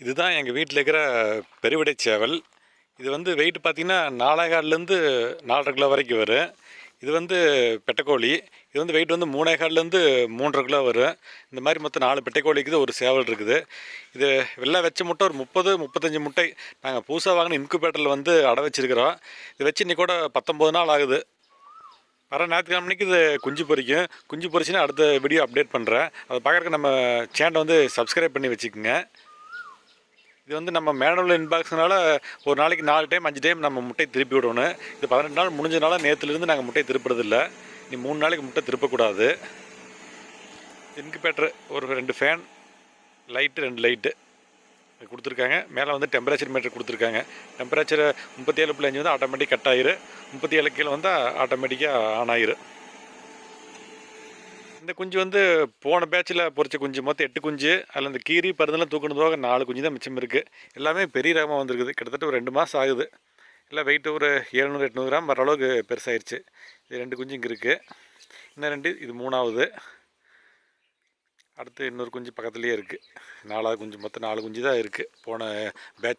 இதுதான் எங்கள் வீட்டில் இருக்கிற பெருவிடை சேவல். இது வந்து வெயிட் பார்த்திங்கன்னா 4.25லேருந்து 4.5 கிலோ வரைக்கும் வரும். இது வந்து பெட்டைக்கோழி. இது வந்து வெயிட் வந்து 3.25லேருந்து 3.5 கிலோ வரும். இந்த மாதிரி மொத்தம் 4 பெட்டைக்கோழி இருக்குது, ஒரு சேவல் இருக்குது. இது வெள்ளை வச்ச முட்டை ஒரு 30-35 முட்டை நாங்கள் புதுசாக வாங்கின இன்குபேட்டரில் வந்து அடை வச்சிருக்கிறோம். இது வச்சு இன்னைக்கு கூட 19 நாள் ஆகுது. வர ஞாயிற்றுக்கிழமைக்கு இது குஞ்சு பொரிக்கும். குஞ்சு பொரிச்சுன்னா அடுத்த வீடியோ அப்டேட் பண்ணுறேன். அதை பார்க்குறக்கு நம்ம சேனலை வந்து சப்ஸ்கிரைப் பண்ணி வச்சுக்கோங்க. இது வந்து நம்ம மேனுவல் இன்பாக்ஸ்னால ஒரு நாளைக்கு 4 டைம் 5 டைம் நம்ம முட்டை திருப்பி விடணும். இது 18 நாள் முடிஞ்சனால நேற்றுலேருந்து நாங்கள் முட்டை திருப்புறதில்லை. நீ 3 நாளைக்கு முட்டை திருப்பக்கூடாது. இன்குபேட்டர் ஒரு 2 ஃபேன் லைட்டு 2 லைட்டு கொடுத்துருக்காங்க. மேலே வந்து டெம்பரேச்சர் மீட்டர் கொடுத்துருக்காங்க. டெம்பரேச்சர் 37.5 வந்து ஆட்டோமேட்டிக் கட் ஆயிரும். 37 கீழே வந்தால் ஆட்டோமேட்டிக்காக ஆன் ஆயிரும். இந்த குஞ்சு வந்து போன பேட்சில் பொறிச்ச குஞ்சு மொத்தம் 8 குஞ்சு. அதில் இந்த கீரி பருந்தெல்லாம் தூக்கணும் போக 4 குஞ்சு தான் மிச்சம் இருக்குது. எல்லாமே பெரிய ரகமாக வந்திருக்குது. கிட்டத்தட்ட ஒரு 2 மாதம் ஆகுது. எல்லாம் வெயிட்டு ஒரு 700-800 கிராம் வர அளவுக்கு பெருசாகிடுச்சு. இது 2 குஞ்சு இங்கே இருக்குது. இன்னும் 2, இது 3ஆவது. அடுத்து இன்னொரு குஞ்சு பக்கத்துலேயே இருக்குது. 4ஆவது குஞ்சு. மொத்தம் 4 குஞ்சு தான் இருக்குது போன பேட்ச்.